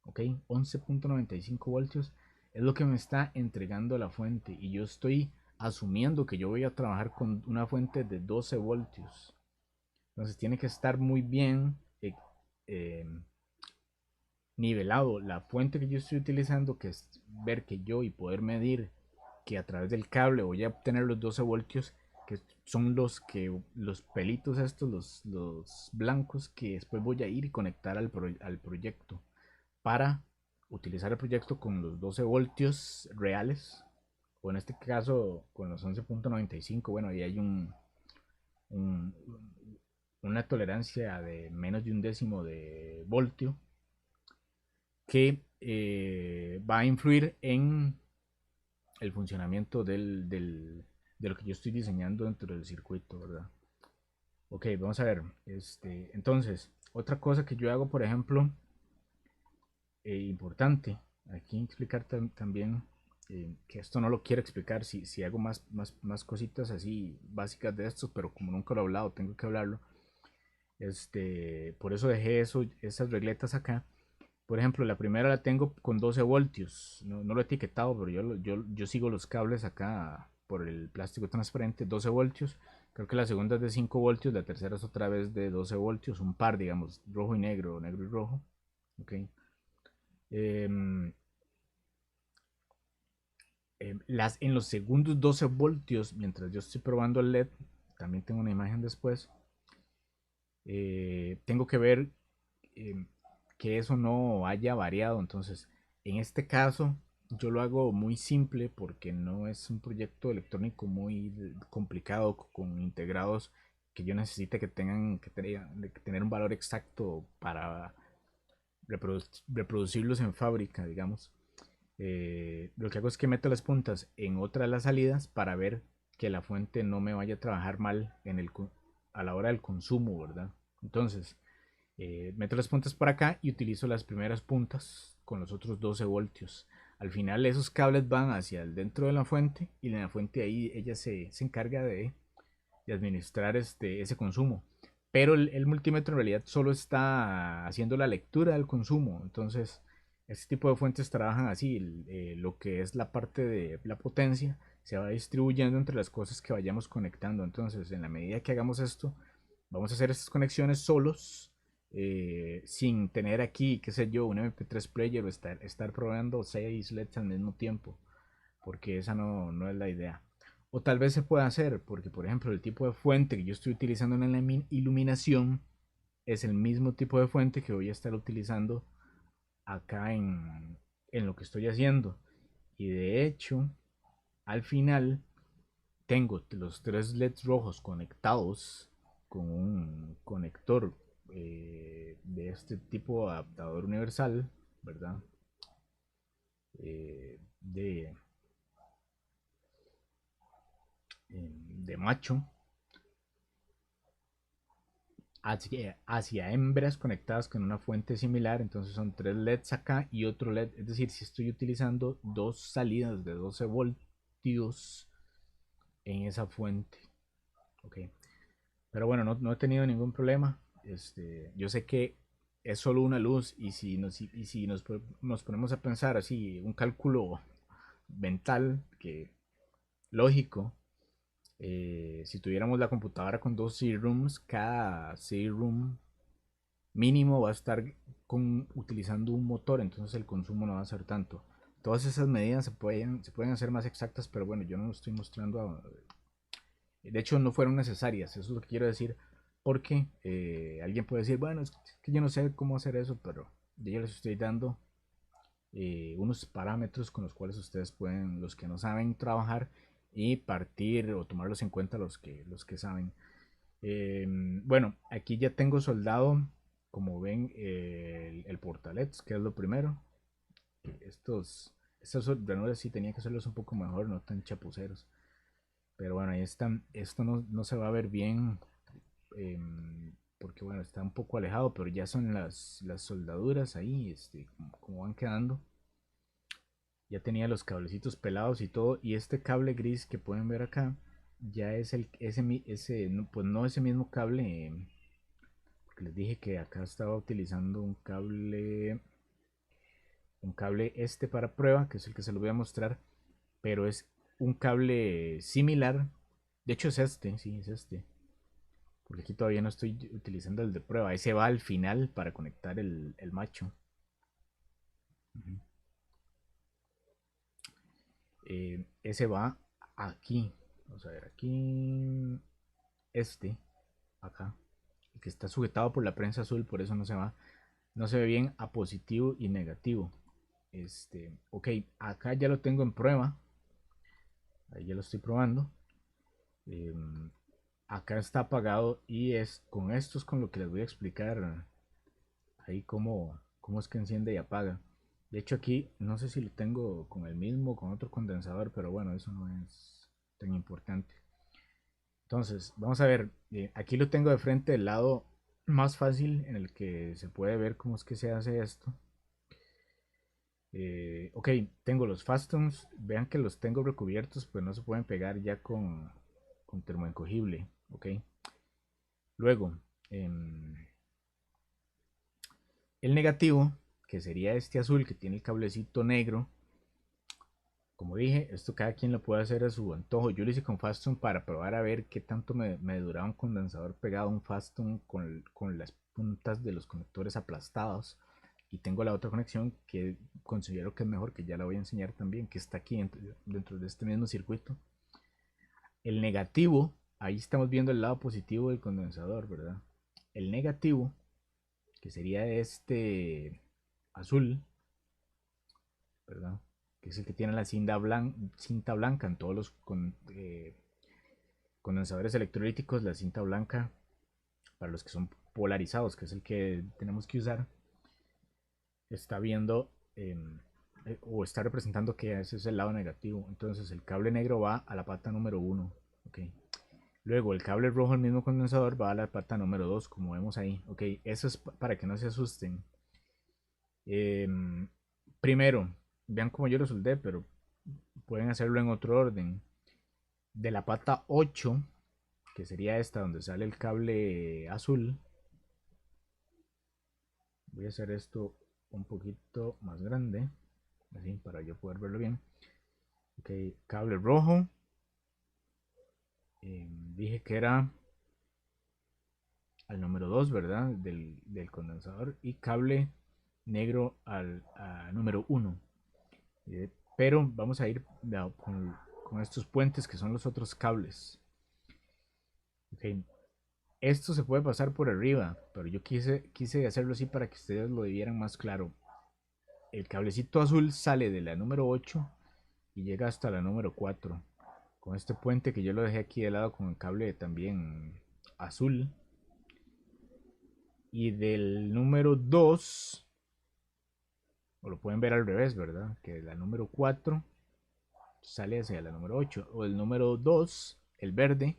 Speaker 1: Ok, 11.95 voltios es lo que me está entregando la fuente, y yo estoy asumiendo que yo voy a trabajar con una fuente de 12 voltios. Entonces tiene que estar muy bien eh, nivelado la fuente que yo estoy utilizando, que es ver que yo y poder medir que a través del cable voy a obtener los 12 voltios, que son los pelitos estos, los blancos, que después voy a ir y conectar al proyecto para utilizar el proyecto con los 12 voltios reales, o en este caso con los 11.95. Bueno, ahí hay un, una tolerancia de menos de un décimo de voltio que va a influir en el funcionamiento de lo que yo estoy diseñando dentro del circuito, ¿verdad? Ok, vamos a ver. Entonces, otra cosa que yo hago, por ejemplo, importante, aquí explicar también, que esto no lo quiero explicar, si hago más cositas así básicas de estos, pero como nunca lo he hablado, tengo que hablarlo. Por eso dejé esas regletas acá. Por ejemplo, la primera la tengo con 12 voltios. No lo he etiquetado, pero yo sigo los cables acá por el plástico transparente, 12 voltios. Creo que la segunda es de 5 voltios, la tercera es otra vez de 12 voltios, un par, digamos, rojo y negro, negro y rojo. Ok. Em, en los segundos 12 voltios, mientras yo estoy probando el LED, también tengo una imagen después, tengo que ver em, que eso no haya variado. Entonces, en este caso, yo lo hago muy simple porque no es un proyecto electrónico muy complicado con integrados que yo necesite que tener un valor exacto para reproducirlos en fábrica, digamos. Lo que hago es que meto las puntas en otra de las salidas para ver que la fuente no me vaya a trabajar mal a la hora del consumo, ¿verdad? Entonces, meto las puntas por acá y utilizo las primeras puntas con los otros 12 voltios. Al final esos cables van hacia el dentro de la fuente, y en la fuente ahí ella se encarga de administrar ese consumo. Pero el multímetro en realidad solo está haciendo la lectura del consumo. Entonces, este tipo de fuentes trabajan así. Lo que es la parte de la potencia se va distribuyendo entre las cosas que vayamos conectando. Entonces, en la medida que hagamos esto, Vamos a hacer estas conexiones solos, sin tener aquí, qué sé yo, un MP3 player o estar probando 6 LEDs al mismo tiempo, porque esa no es la idea. O tal vez se pueda hacer, porque por ejemplo el tipo de fuente que yo estoy utilizando en la iluminación es el mismo tipo de fuente que voy a estar utilizando acá en lo que estoy haciendo. Y de hecho, al final tengo los tres LEDs rojos conectados con un conector, de este tipo adaptador universal, ¿verdad? De, de macho hacia hembras conectadas con una fuente similar. Entonces son tres LEDs acá y otro LED. Es decir, si estoy utilizando dos salidas de 12 voltios en esa fuente. Ok. Pero bueno, no he tenido ningún problema. Yo sé que es solo una luz, y si nos ponemos a pensar así, un cálculo mental, que lógico, si tuviéramos la computadora con dos CD-ROOMs, cada CD-ROOM mínimo va a estar utilizando un motor, entonces el consumo no va a ser tanto. Todas esas medidas se pueden hacer más exactas, pero bueno, yo no lo estoy mostrando. De hecho, no fueron necesarias, eso es lo que quiero decir, porque alguien puede decir, bueno, es que yo no sé cómo hacer eso, pero yo les estoy dando unos parámetros con los cuales ustedes pueden, los que no saben trabajar, y partir o tomarlos en cuenta los que saben. Bueno, aquí ya tengo soldado, como ven, el portalets, que es lo primero. Estos ordenadores sí tenía que hacerlos un poco mejor, no tan chapuceros. Pero bueno, ahí están. Esto no se va a ver bien, porque bueno, está un poco alejado, pero ya son las soldaduras ahí, como van quedando. Ya tenía los cablecitos pelados y todo. Y este cable gris que pueden ver acá, ya es pues no ese mismo cable, porque les dije que acá estaba utilizando un cable para prueba, que es el que se lo voy a mostrar, pero es un cable similar. De hecho es este, sí, es este. Porque aquí todavía no estoy utilizando el de prueba. Ese va al final para conectar el macho. Ujú. Ese va aquí. Vamos a ver, aquí. Este, acá. El que está sujetado por la prensa azul, por eso no se va. No se ve bien a positivo y negativo. Ok, acá ya lo tengo en prueba. Ahí ya lo estoy probando. Em, Acá está apagado, y es con esto es con lo que les voy a explicar ahí cómo es que enciende y apaga. De hecho aquí no sé si lo tengo con el mismo o con otro condensador, pero bueno, eso no es tan importante. Entonces, vamos a ver, aquí lo tengo de frente del lado más fácil, en el que se puede ver cómo es que se hace esto. Ok, tengo los fastons, vean que los tengo recubiertos, pues no se pueden pegar ya con termoencogible. Ok, luego, em, el negativo, que sería este azul que tiene el cablecito negro. Como dije, esto cada quien lo puede hacer a su antojo. Yo lo hice con Faston para probar a ver qué tanto me duraba un condensador pegado a un Faston con las puntas de los conectores aplastados. Y tengo la otra conexión que considero que es mejor, que ya la voy a enseñar también, que está aquí dentro de este mismo circuito. El negativo, ahí estamos viendo el lado positivo del condensador, ¿verdad? El negativo, que sería este azul, ¿verdad? Que es el que tiene la cinta blanca en todos los condensadores electrolíticos. La cinta blanca, para los que son polarizados, que es el que tenemos que usar, está viendo, o está representando que ese es el lado negativo. Entonces el cable negro va a la pata número 1. Okay. Luego el cable rojo, el mismo condensador, va a la pata número 2, como vemos ahí. Okay. Eso es para que no se asusten. Primero, vean cómo yo lo soldé, pero pueden hacerlo en otro orden. De la pata 8, que sería esta donde sale el cable azul, voy a hacer esto un poquito más grande, así para yo poder verlo bien. Ok, cable rojo, dije que era al número 2, ¿verdad? Del condensador, y cable negro al número 1. Pero vamos a ir con estos puentes que son los otros cables. Okay. Esto se puede pasar por arriba, pero yo quise hacerlo así para que ustedes lo vieran más claro. El cablecito azul sale de la número 8 y llega hasta la número 4. Con este puente que yo lo dejé aquí de lado con el cable también azul. Y del número 2, o lo pueden ver al revés, ¿verdad? Que la número 4 sale hacia la número 8. O el número 2, el verde,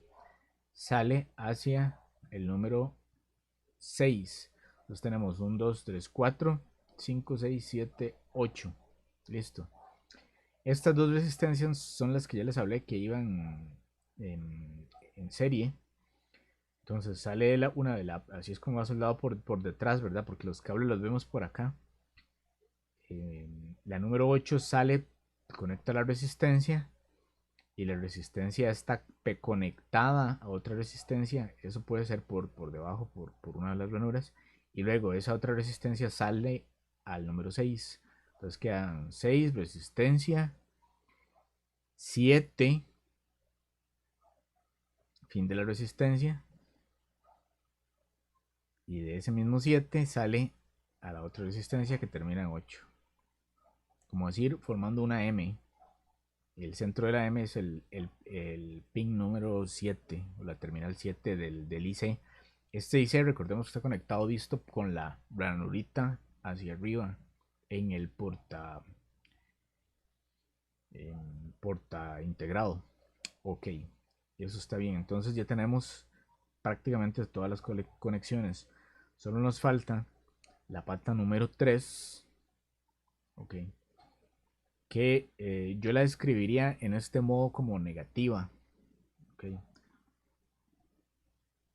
Speaker 1: sale hacia el número 6. Entonces tenemos 1, 2, 3, 4, 5, 6, 7, 8. Listo. Estas dos resistencias son las que ya les hablé que iban en serie. Entonces sale una de la, así es como va soldado por detrás, ¿verdad? Porque los cables los vemos por acá. La número 8 sale, conecta la resistencia y la resistencia está conectada a otra resistencia. Eso puede ser por debajo, por una de las ranuras. Y luego esa otra resistencia sale al número 6. Entonces quedan 6, resistencia, 7, fin de la resistencia. Y de ese mismo 7 sale a la otra resistencia que termina en 8. Como decir, formando una M. El centro de la M es el pin número 7 o la terminal 7 del IC. Este IC, recordemos que está conectado visto con la ranurita hacia arriba en el porta integrado. Ok, eso está bien. Entonces ya tenemos prácticamente todas las conexiones. Solo nos falta la pata número 3. Ok, que yo la describiría en este modo como negativa. Okay.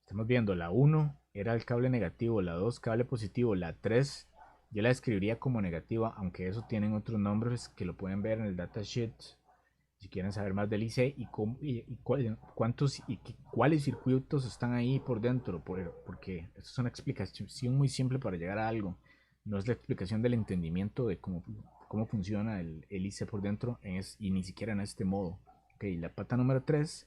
Speaker 1: Estamos viendo la 1 era el cable negativo, la 2 cable positivo, la 3 yo la describiría como negativa, aunque eso tienen otros nombres que lo pueden ver en el datasheet si quieren saber más del IC cuántos y cuáles circuitos están ahí por dentro, porque esto es una explicación muy simple para llegar a algo, no es la explicación del entendimiento de cómo funciona el IC por dentro y ni siquiera en este modo. Okay, la pata número 3,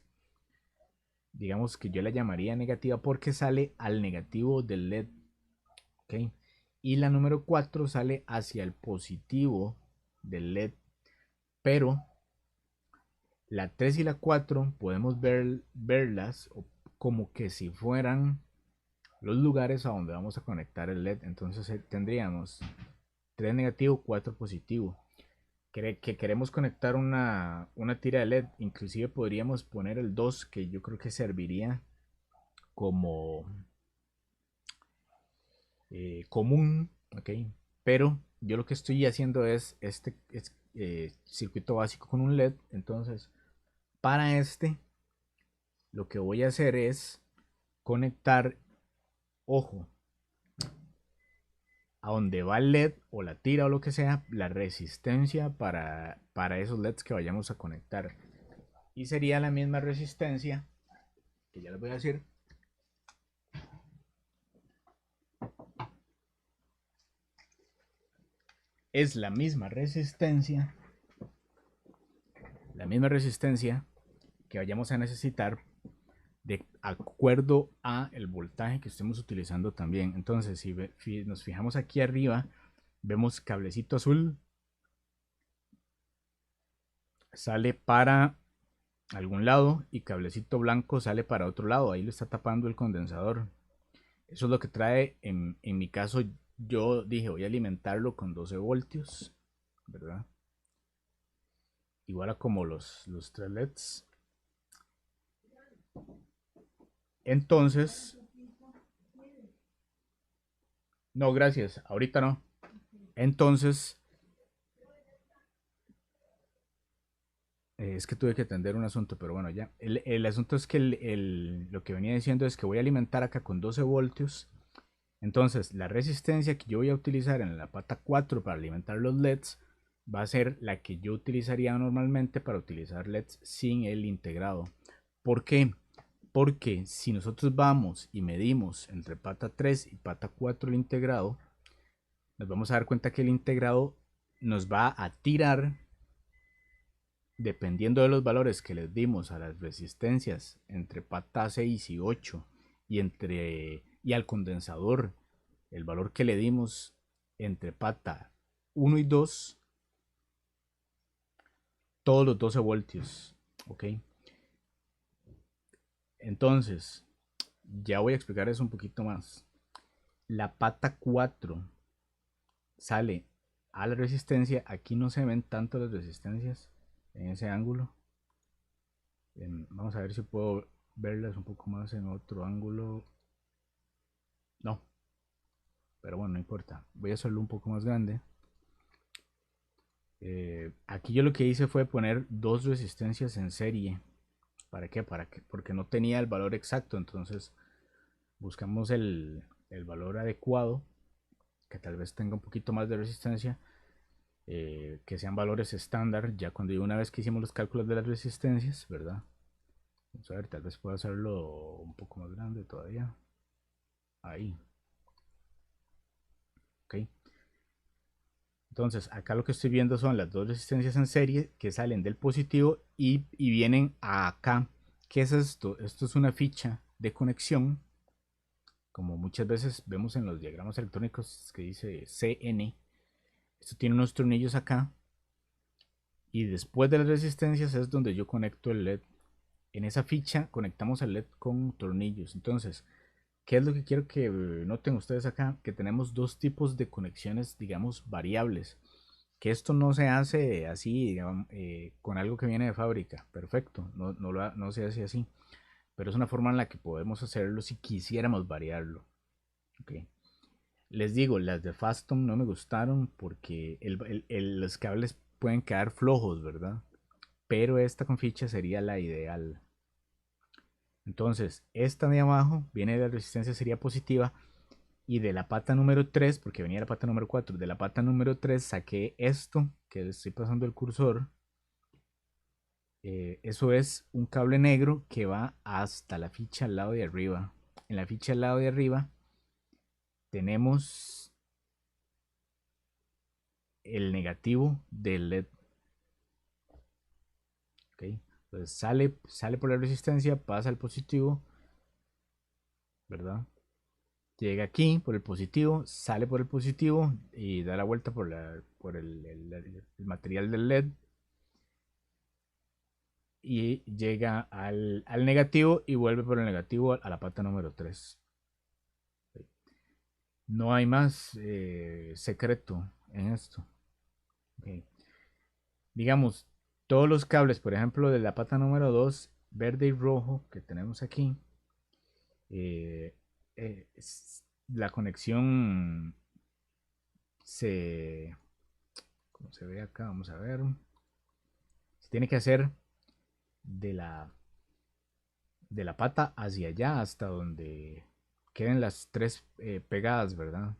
Speaker 1: digamos que yo la llamaría negativa porque sale al negativo del LED. Okay, y la número 4 sale hacia el positivo del LED, pero la 3 y la 4 podemos verlas como que si fueran los lugares a donde vamos a conectar el LED. Entonces tendríamos 3 negativo, 4 positivo. Que queremos conectar una tira de LED, inclusive podríamos poner el 2, que yo creo que serviría como común, ¿ok? Pero yo lo que estoy haciendo es circuito básico con un LED. Entonces para lo que voy a hacer es conectar, ojo, a donde va el LED o la tira o lo que sea, la resistencia para esos LEDs que vayamos a conectar. Y sería la misma resistencia, que ya les voy a decir. Es la misma resistencia que vayamos a necesitar de acuerdo a el voltaje que estemos utilizando también. Entonces, si nos fijamos aquí arriba, vemos cablecito azul sale para algún lado y cablecito blanco sale para otro lado. Ahí lo está tapando el condensador. Eso es lo que trae. En mi caso, yo dije voy a alimentarlo con 12 voltios, ¿verdad? Igual a como los 3 LEDs. Entonces, no, gracias, ahorita no. Entonces, es que tuve que atender un asunto, pero bueno, ya. El asunto es que lo que venía diciendo es que voy a alimentar acá con 12 voltios. Entonces, la resistencia que yo voy a utilizar en la pata 4 para alimentar los LEDs va a ser la que yo utilizaría normalmente para utilizar LEDs sin el integrado. ¿Por qué? Porque si nosotros vamos y medimos entre pata 3 y pata 4 el integrado, nos vamos a dar cuenta que el integrado nos va a tirar, dependiendo de los valores que les dimos a las resistencias entre pata 6 y 8 y al condensador, el valor que le dimos entre pata 1 y 2, todos los 12 voltios. ¿Ok? Entonces, ya voy a explicar eso un poquito más. La pata 4 sale a la resistencia. Aquí no se ven tanto las resistencias en ese ángulo. Vamos a ver si puedo verlas un poco más en otro ángulo. No, pero bueno, no importa. Voy a hacerlo un poco más grande. Aquí yo lo que hice fue poner dos resistencias en serie. ¿Para qué? Porque no tenía el valor exacto. Entonces buscamos el valor adecuado, que tal vez tenga un poquito más de resistencia, que sean valores estándar. Ya cuando una vez que hicimos los cálculos de las resistencias, ¿verdad? Vamos a ver, tal vez pueda hacerlo un poco más grande todavía. Ahí. Ok. Entonces, acá lo que estoy viendo son las dos resistencias en serie que salen del positivo y vienen a acá. ¿Qué es esto? Esto es una ficha de conexión, como muchas veces vemos en los diagramas electrónicos que dice CN. Esto tiene unos tornillos acá. Y después de las resistencias es donde yo conecto el LED. En esa ficha conectamos el LED con tornillos. Entonces, ¿qué es lo que quiero que noten ustedes acá? Que tenemos dos tipos de conexiones, digamos, variables. Que esto no se hace así, digamos, con algo que viene de fábrica. Perfecto, no se hace así. Pero es una forma en la que podemos hacerlo si quisiéramos variarlo. Okay. Les digo, las de Fastom no me gustaron porque los cables pueden quedar flojos, ¿verdad? Pero esta con ficha sería la ideal. Entonces, esta de abajo viene de la resistencia, sería positiva. Y de la pata número 3, porque venía la pata número 4, de la pata número 3 saqué esto, que le estoy pasando el cursor. Eso es un cable negro que va hasta la ficha al lado de arriba. En la ficha al lado de arriba tenemos el negativo del LED. ¿Okay? Entonces sale por la resistencia, pasa al positivo, ¿verdad? Llega aquí por el positivo, sale por el positivo y da la vuelta por el material del LED y llega al negativo y vuelve por el negativo a la pata número 3. No hay más secreto en esto. Okay. Digamos, todos los cables, por ejemplo, de la pata número 2, verde y rojo, que tenemos aquí, eh, la conexión se, como se ve acá, vamos a ver, se tiene que hacer de la pata hacia allá hasta donde queden las tres pegadas, ¿verdad?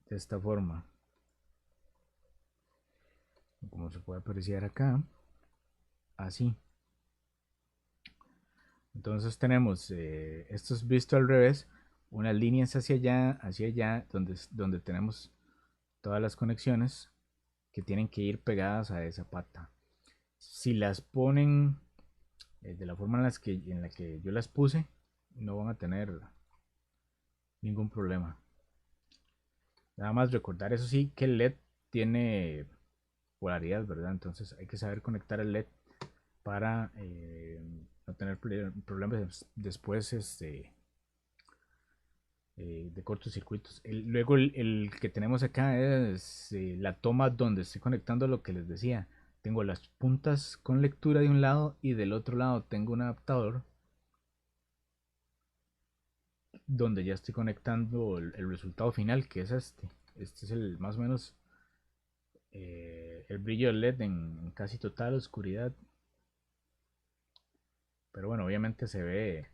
Speaker 1: De esta forma, como se puede apreciar acá, así. Entonces tenemos, esto es visto al revés, unas líneas hacia allá, donde tenemos todas las conexiones que tienen que ir pegadas a esa pata. Si las ponen de la forma en la que yo las puse, no van a tener ningún problema. Nada más recordar, eso sí, que el LED tiene polaridad, ¿verdad? Entonces hay que saber conectar el LED para no tener problemas después de cortocircuitos. Luego el que tenemos acá es la toma donde estoy conectando lo que les decía. Tengo las puntas con lectura de un lado y del otro lado tengo un adaptador donde ya estoy conectando el resultado final, que es este. Este es el más o menos el brillo del LED en casi total oscuridad. Pero bueno, obviamente se ve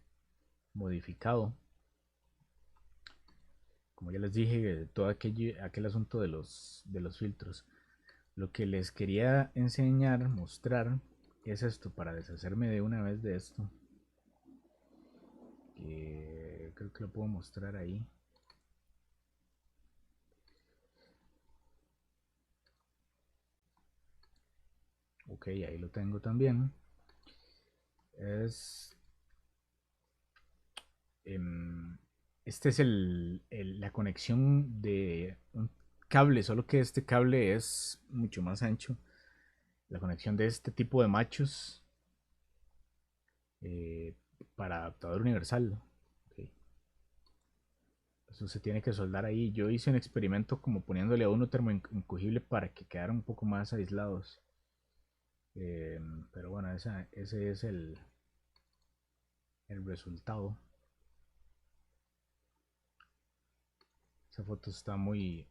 Speaker 1: modificado. Como ya les dije, todo aquel asunto de los filtros. Lo que les quería enseñar, mostrar, es esto, para deshacerme de una vez de esto. Creo que lo puedo mostrar ahí. Ok, ahí lo tengo también. Es este es la conexión de un cable, solo que este cable es mucho más ancho. La conexión de este tipo de machos eh, para adaptador universal. Okay. Eso se tiene que soldar ahí. Yo hice un experimento como poniéndole a uno termoincogible para que quedaran un poco más aislados. Pero bueno, ese es el resultado. Esa foto está muy...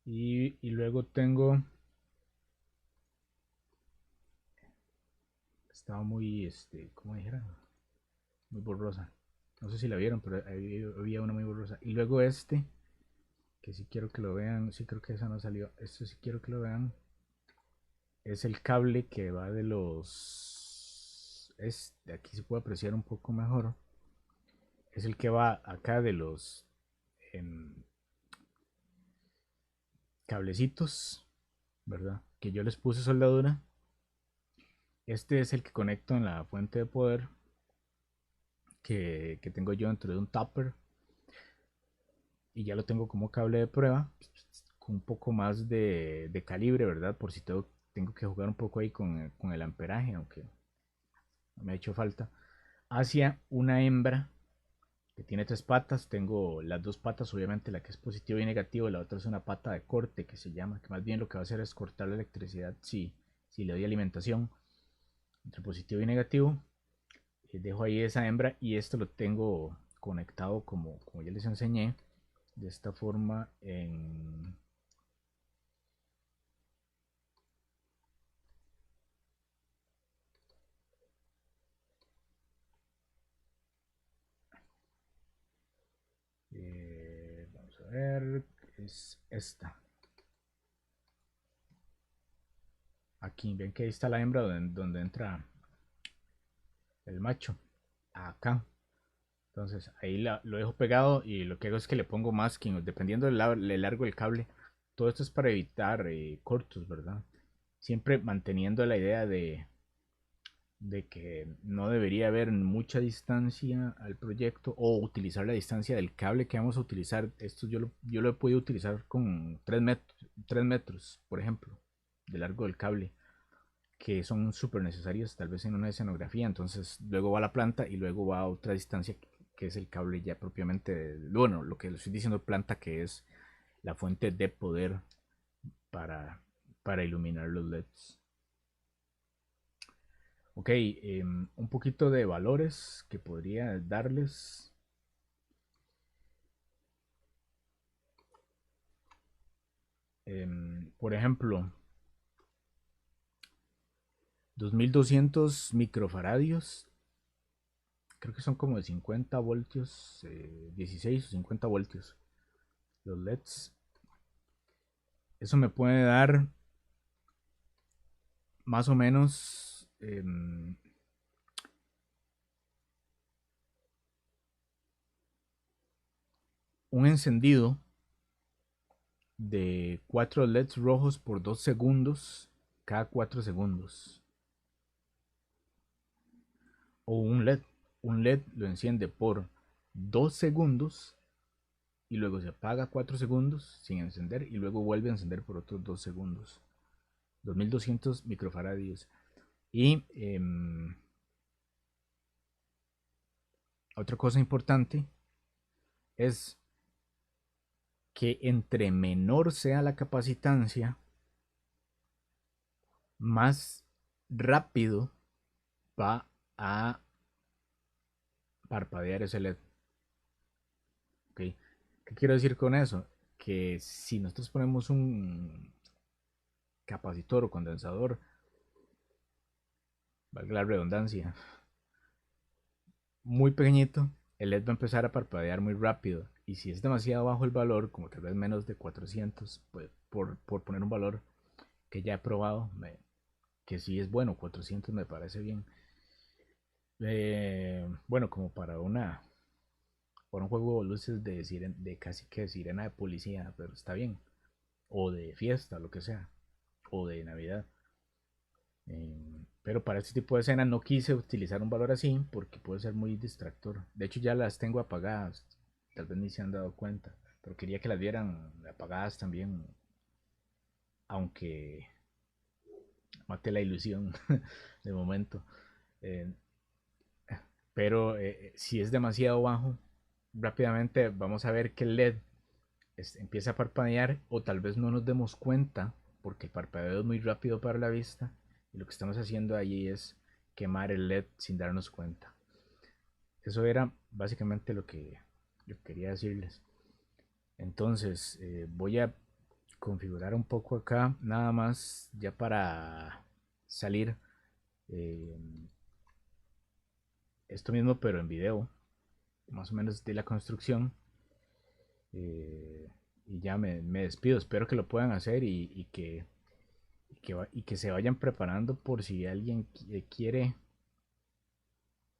Speaker 1: Y luego tengo... Estaba muy, ¿cómo dijera? Muy borrosa. No sé si la vieron, pero había una muy borrosa. Y luego que si quiero que lo vean, sí creo que esa no salió. Esto sí quiero que lo vean. Es el cable que va de los... de aquí se puede apreciar un poco mejor. Es el que va acá de los em, cablecitos, ¿verdad? Que yo les puse soldadura. Este es el que conecto en la fuente de poder que tengo yo dentro de un tupper. Y ya lo tengo como cable de prueba. Con un poco más de calibre, ¿verdad? Por si tengo que jugar un poco ahí con el amperaje, aunque no me ha hecho falta. Hacia una hembra que tiene tres patas. Tengo las dos patas, obviamente la que es positivo y negativo. La otra es una pata de corte que se llama, que más bien lo que va a hacer es cortar la electricidad si le doy alimentación entre positivo y negativo. Dejo ahí esa hembra y esto lo tengo conectado como ya les enseñé. De esta forma vamos a ver, es esta. Aquí, ven que ahí está la hembra donde entra el macho. Acá. Entonces ahí lo dejo pegado y lo que hago es que le pongo masking, dependiendo del largo del cable. Todo esto es para evitar cortos, ¿verdad? Siempre manteniendo la idea de que no debería haber mucha distancia al proyecto o utilizar la distancia del cable que vamos a utilizar. Esto yo lo he podido utilizar con 3 metros, por ejemplo, de largo del cable, que son súper necesarios tal vez en una escenografía. Entonces luego va a la planta y luego va a otra distancia que es el cable ya propiamente, bueno, lo que le estoy diciendo planta, que es la fuente de poder para, para iluminar los LEDs. Ok, un poquito de valores que podría darles. Por ejemplo, 2200 microfaradios. Creo que son como de 50 voltios, 16 o 50 voltios. Los LEDs. Eso me puede dar más o menos un encendido de 4 LEDs rojos por 2 segundos cada 4 segundos. O un LED. Un LED lo enciende por 2 segundos y luego se apaga 4 segundos sin encender y luego vuelve a encender por otros 2 segundos. 2200 microfaradios. Y otra cosa importante es que entre menor sea la capacitancia, más rápido va a parpadear ese LED. ¿Okay? ¿Qué quiero decir con eso? Que si nosotros ponemos un capacitor o condensador, valga la redundancia, muy pequeñito, el LED va a empezar a parpadear muy rápido. Y si es demasiado bajo el valor, como tal vez menos de 400, pues por poner un valor que ya he probado, que sí es bueno, 400 me parece bien. Bueno, como para un juego de luces de casi que sirena de policía, pero está bien. O de fiesta, lo que sea. O de Navidad. Pero para este tipo de escena no quise utilizar un valor así porque puede ser muy distractor. De hecho ya las tengo apagadas. Tal vez ni se han dado cuenta. Pero quería que las vieran apagadas también. Aunque mate la ilusión de momento. Eh, pero si es demasiado bajo, rápidamente vamos a ver que el LED empieza a parpadear o tal vez no nos demos cuenta porque el parpadeo es muy rápido para la vista y lo que estamos haciendo ahí es quemar el LED sin darnos cuenta. Eso era básicamente lo que quería decirles. Entonces voy a configurar un poco acá nada más ya para salir eh, esto mismo pero en video, más o menos de la construcción. eh, y ya me despido, espero que lo puedan hacer y que se vayan preparando por si alguien quiere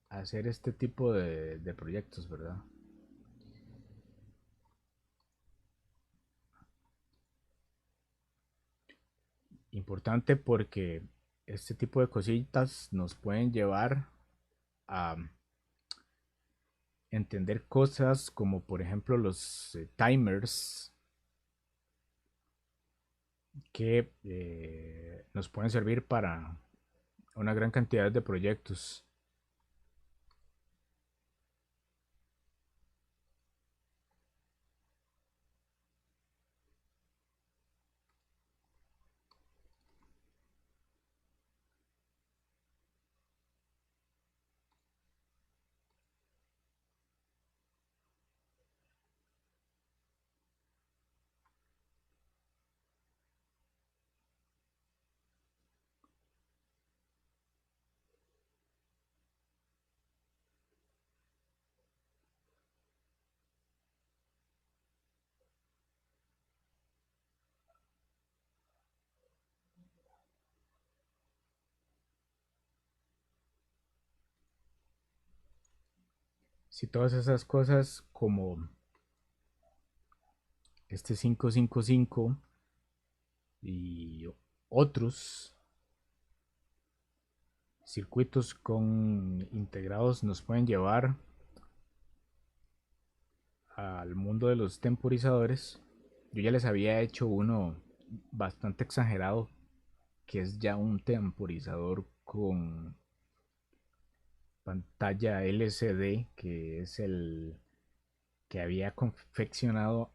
Speaker 1: hacer este tipo de proyectos, ¿verdad? Importante porque este tipo de cositas nos pueden llevar a entender cosas como por ejemplo los timers que nos pueden servir para una gran cantidad de proyectos. Si todas esas cosas como este 555 y otros circuitos con integrados nos pueden llevar al mundo de los temporizadores. Yo ya les había hecho uno bastante exagerado, que es ya un temporizador con pantalla LCD, que es el que había confeccionado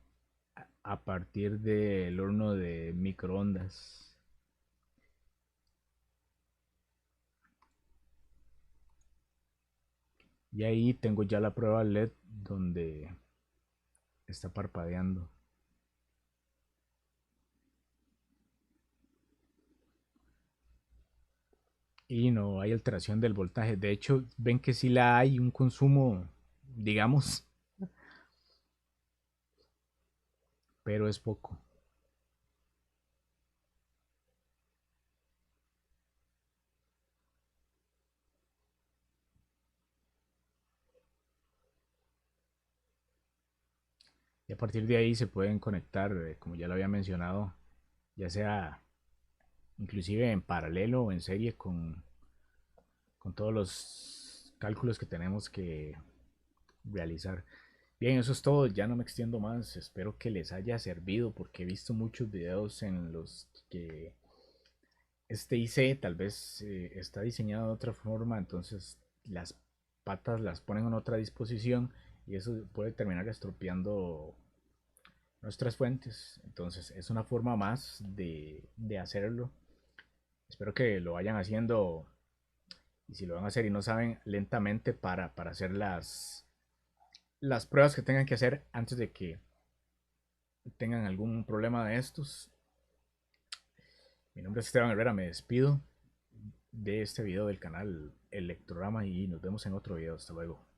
Speaker 1: a partir del horno de microondas. Y ahí tengo ya la prueba LED donde está parpadeando. Y no hay alteración del voltaje. De hecho, ven que sí la hay un consumo, digamos, pero es poco. Y a partir de ahí se pueden conectar, como ya lo había mencionado, ya sea inclusive en paralelo o en serie con todos los cálculos que tenemos que realizar. Bien, eso es todo, ya no me extiendo más, espero que les haya servido porque he visto muchos videos en los que este IC tal vez está diseñado de otra forma, entonces las patas las ponen en otra disposición y eso puede terminar estropeando nuestras fuentes. Entonces es una forma más de hacerlo. Espero que lo vayan haciendo y si lo van a hacer y no saben, lentamente para hacer las pruebas que tengan que hacer antes de que tengan algún problema de estos. Mi nombre es Esteban Herrera, me despido de este video del canal Electrorama y nos vemos en otro video. Hasta luego.